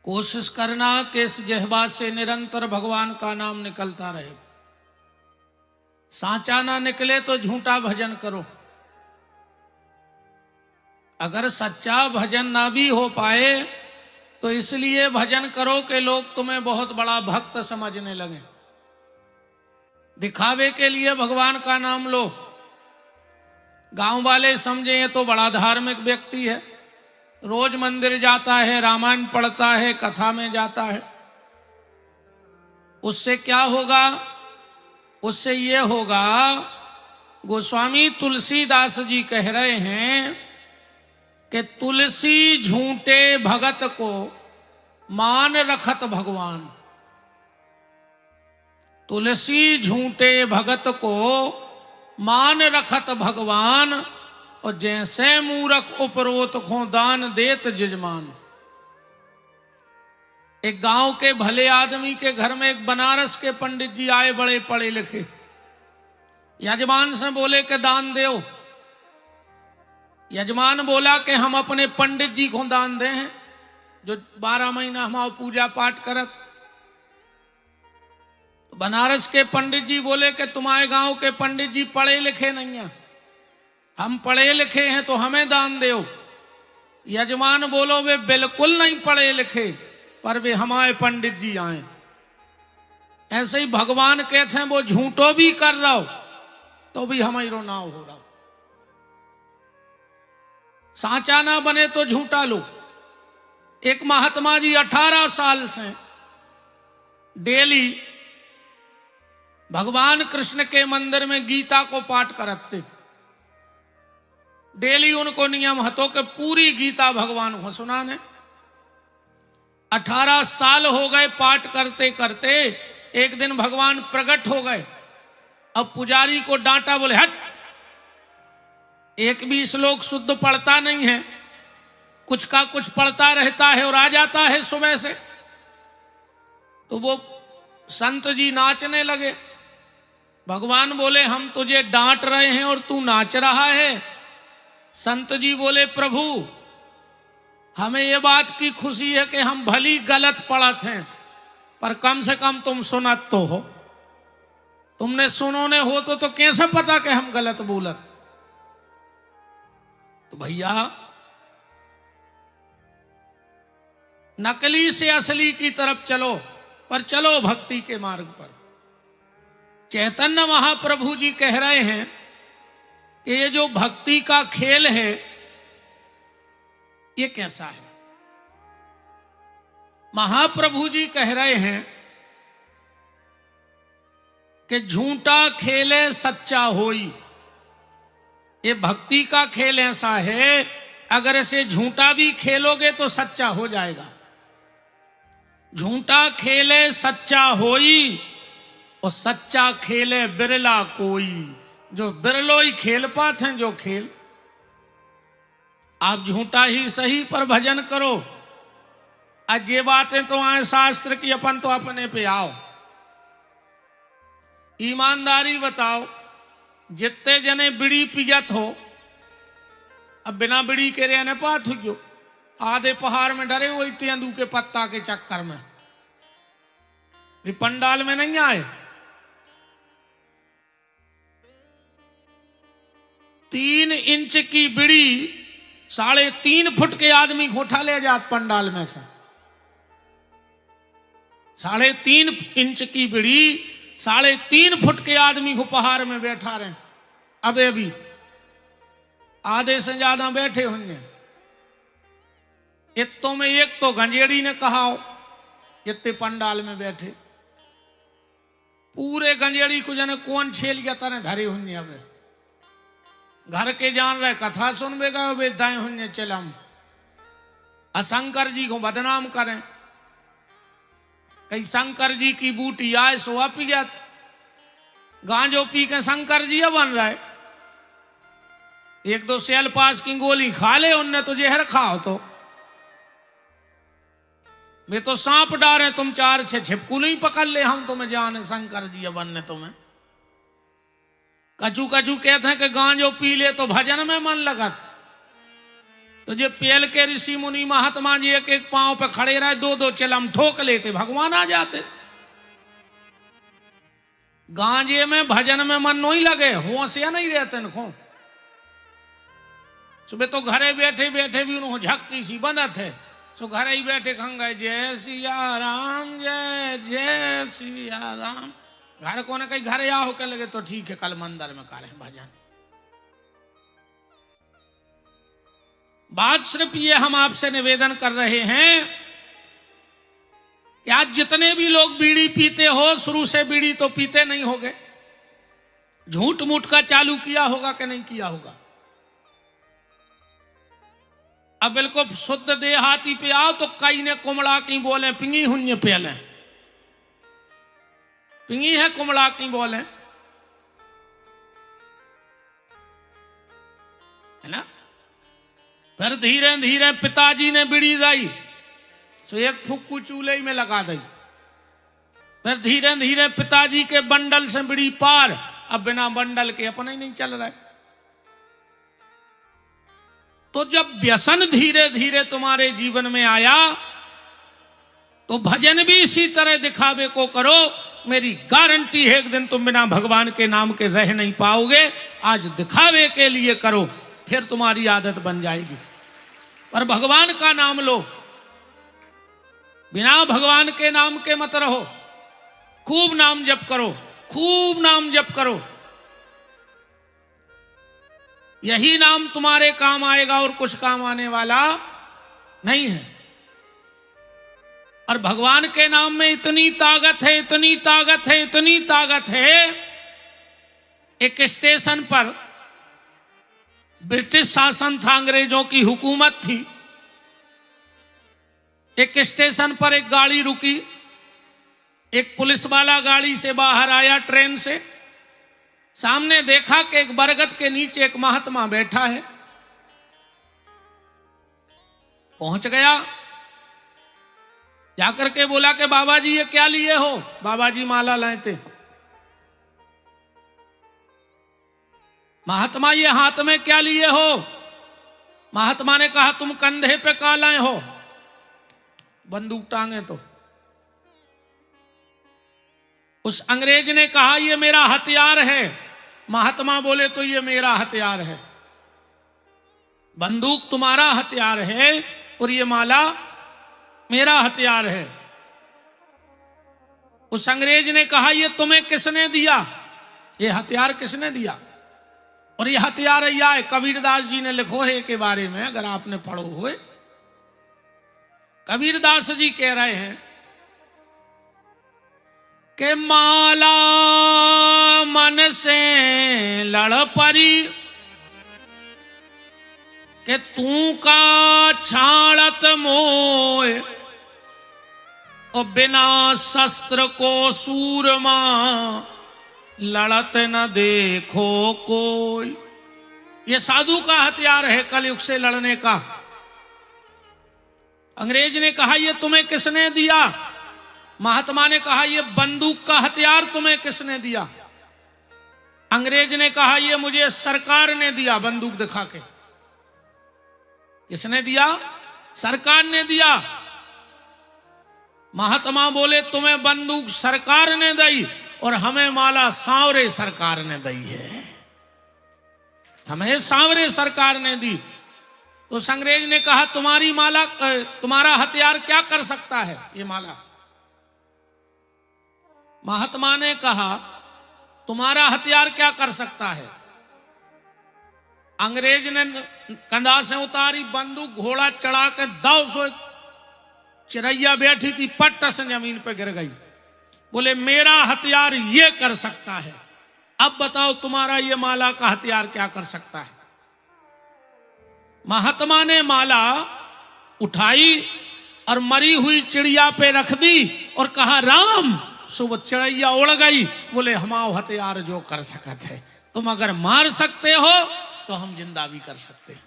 कोशिश करना कि इस जिह्वा से निरंतर भगवान का नाम निकलता रहे। सांचा ना निकले तो झूठा भजन करो। अगर सच्चा भजन ना भी हो पाए तो इसलिए भजन करो कि लोग तुम्हें बहुत बड़ा भक्त समझने लगे। दिखावे के लिए भगवान का नाम लो, गांव वाले समझे ये तो बड़ा धार्मिक व्यक्ति है, रोज मंदिर जाता है, रामायण पढ़ता है, कथा में जाता है। उससे क्या होगा? उससे ये होगा, गोस्वामी तुलसीदास जी कह रहे हैं कि तुलसी झूठे भगत को मान रखत भगवान। तुलसी झूठे भगत को मान रखत भगवान, और जैसे मूरख उपरोत खो दान देत जजमान। एक गांव के भले आदमी के घर में एक बनारस के पंडित जी आए, बड़े पढ़े लिखे। यजमान से बोले कि दान दो। यजमान बोला कि हम अपने पंडित जी को दान दें जो 12 महीना हमारा पूजा पाठ करत। तो बनारस के पंडित जी बोले कि तुम्हारे गांव के पंडित जी पढ़े लिखे नहीं हैं, हम पढ़े लिखे हैं तो हमें दान दो। यजमान बोलो वे बिल्कुल नहीं पढ़े लिखे, पर वे हमारे पंडित जी आए। ऐसे ही भगवान कहते हैं वो झूठो भी कर रहा हो तो भी हमारो नाव हो रहा। सांचा ना बने तो झूठा लो। एक महात्मा जी 18 साल से डेली भगवान कृष्ण के मंदिर में गीता को पाठ करते। डेली उनको नियम हतो कि पूरी गीता भगवान को सुनाने। 18 साल हो गए पाठ करते करते। एक दिन भगवान प्रकट हो गए। अब पुजारी को डांटा, बोले हट, एक भी श्लोक शुद्ध पढ़ता नहीं है, कुछ का कुछ पढ़ता रहता है और आ जाता है सुबह से। तो वो संत जी नाचने लगे। भगवान बोले हम तुझे डांट रहे हैं और तू नाच रहा है। संत जी बोले प्रभु हमें ये बात की खुशी है कि हम भली गलत पढ़त हैं, पर कम से कम तुम सुनत तो हो। तुमने सुनोने हो तो कैसे पता कि हम गलत बोलत। तो भैया नकली से असली की तरफ चलो, पर चलो भक्ति के मार्ग पर। चैतन्य महाप्रभु जी कह रहे हैं कि ये जो भक्ति का खेल है ये कैसा है। महाप्रभु जी कह रहे हैं कि झूठा खेले सच्चा होई। ये भक्ति का खेल ऐसा है, अगर इसे झूठा भी खेलोगे तो सच्चा हो जाएगा। झूठा खेले सच्चा होई, और सच्चा खेले बिरला कोई। जो बिरलो ही खेल पाते हैं जो खेल। आप झूठा ही सही पर भजन करो। आज ये बातें तो आए शास्त्र की, अपन तो अपने पे आओ। ईमानदारी बताओ, जितने जने बीड़ी पियत हो, अब बिना बीड़ी के रहने पात हो। आधे पहाड़ में डरे हुए तेंदू के पत्ता के चक्कर में, भी पंडाल में नहीं आए। 3 इंच की बीड़ी 3.5 फुट के आदमी घोटा ले जात पंडाल में से। 3.5 इंच की बीड़ी 3.5 फुट के आदमी को पहाड़ में बैठा रहे। अब अभी आधे से ज्यादा बैठे होंगे। इतों में एक तो गंजेड़ी ने कहा हो, जितने पंडाल में बैठे पूरे गंजेड़ी को जने कौन छेल गया तने धरे होंगे। अब घर के जान रहे कथा सुन बेगा बेदाए होंगे चलम शंकर जी को बदनाम करें। कई शंकर जी की बूटी आए सोआ पी गया, गांजो पी के शंकर जी बन रहा है। 1-2 सेल पास की गोली खा ले, उनने तो जहर खाओ। तो वे तो सांप डारे, तुम 4-6 छिपकू नहीं पकड़ ले, हम तुम्हें जाने शंकर जी बनने तुम्हें। कचू कचू कहते हैं कि गांजो पी ले तो भजन में मन लगत। तो जो पेल के ऋषि मुनि महात्मा जी एक एक पांव पे खड़े रहे, दो दो चिलम ठोक लेते, भगवान आ जाते। गांजे में भजन में मन नहीं लगे, होशिया नहीं रहते न। सुबह तो घरे बैठे बैठे भी उन्होंने झक्की सी बंदत है, सो घरे ही बैठे खंगे जय सिया राम जय जय सिया राम। घर को न कहीं घरे आओ के लगे तो ठीक है, कल मंदिर में करें भजन। बात सिर्फ ये हम आपसे निवेदन कर रहे हैं कि आज जितने भी लोग बीड़ी पीते हो, शुरू से बीड़ी तो पीते नहीं होगे, झूठ मूठ का चालू किया होगा कि नहीं किया होगा। अब बिल्कुल शुद्ध देहाती पे आओ तो कई ने कुमड़ा की बोले पिंगी हुन्य पेले, पिंगी है कुमड़ा की बोले, है ना। फिर धीरे धीरे पिताजी ने बीड़ी दी, सो एक फुक्कू चूल्हे में लगा दी। फिर धीरे धीरे पिताजी के बंडल से बीड़ी पार, अब बिना बंडल के अपना ही नहीं चल रहा है। तो जब व्यसन धीरे धीरे तुम्हारे जीवन में आया, तो भजन भी इसी तरह दिखावे को करो। मेरी गारंटी है एक दिन तुम बिना भगवान के नाम के रह नहीं पाओगे। आज दिखावे के लिए करो, फिर तुम्हारी आदत बन जाएगी। पर भगवान का नाम लो, बिना भगवान के नाम के मत रहो। खूब नाम जप करो, खूब नाम जप करो। यही नाम तुम्हारे काम आएगा और कुछ काम आने वाला नहीं है। और भगवान के नाम में इतनी ताकत है, इतनी ताकत है, इतनी ताकत है। एक स्टेशन पर ब्रिटिश शासन था, अंग्रेजों की हुकूमत थी। एक स्टेशन पर एक गाड़ी रुकी, एक पुलिस वाला गाड़ी से बाहर आया ट्रेन से। सामने देखा कि एक बरगद के नीचे एक महात्मा बैठा है। पहुंच गया, जाकर के बोला कि बाबा जी ये क्या लिए हो। बाबा जी माला लाए थे। महात्मा ये हाथ में क्या लिए हो। महात्मा ने कहा तुम कंधे पे क्या लाए हो। बंदूक टांगे तो। उस अंग्रेज ने कहा ये मेरा हथियार है। महात्मा बोले तो ये मेरा हथियार है। बंदूक तुम्हारा हथियार है और ये माला मेरा हथियार है। उस अंग्रेज ने कहा ये तुम्हें किसने दिया, ये हथियार किसने दिया। और ये हथियार यह है, कबीरदास जी ने लिखो है के बारे में, अगर आपने पढ़ो हुए। कबीरदास जी कह रहे हैं कि माला मन से लड़ परी कि तू का छाड़त मोय और बिना शस्त्र को सूरमा लड़त न देखो कोई। ये साधु का हथियार है कलयुग से लड़ने का। अंग्रेज ने कहा ये तुम्हें किसने दिया। महात्मा ने कहा ये बंदूक का हथियार तुम्हें किसने दिया। अंग्रेज ने कहा ये मुझे सरकार ने दिया, बंदूक दिखा के। किसने दिया, सरकार ने दिया। महात्मा बोले तुम्हें बंदूक सरकार ने दी और हमें माला सांवरे सरकार ने दी है, हमें सांवरे सरकार ने दी। तो अंग्रेज ने कहा तुम्हारी माला, तुम्हारा हथियार क्या कर सकता है ये माला। महात्मा ने कहा तुम्हारा हथियार क्या कर सकता है। अंग्रेज ने कंधा से उतारी बंदूक, घोड़ा चढ़ा के दाव सो चिड़ैया बैठी थी पट्ट से जमीन पे गिर गई। बोले मेरा हथियार ये कर सकता है, अब बताओ तुम्हारा ये माला का हथियार क्या कर सकता है। महात्मा ने माला उठाई और मरी हुई चिड़िया पे रख दी और कहा राम। सुबह चिड़ैया उड़ गई। बोले हमारा हथियार जो कर सकते है, तुम अगर मार सकते हो तो हम जिंदा भी कर सकते हैं।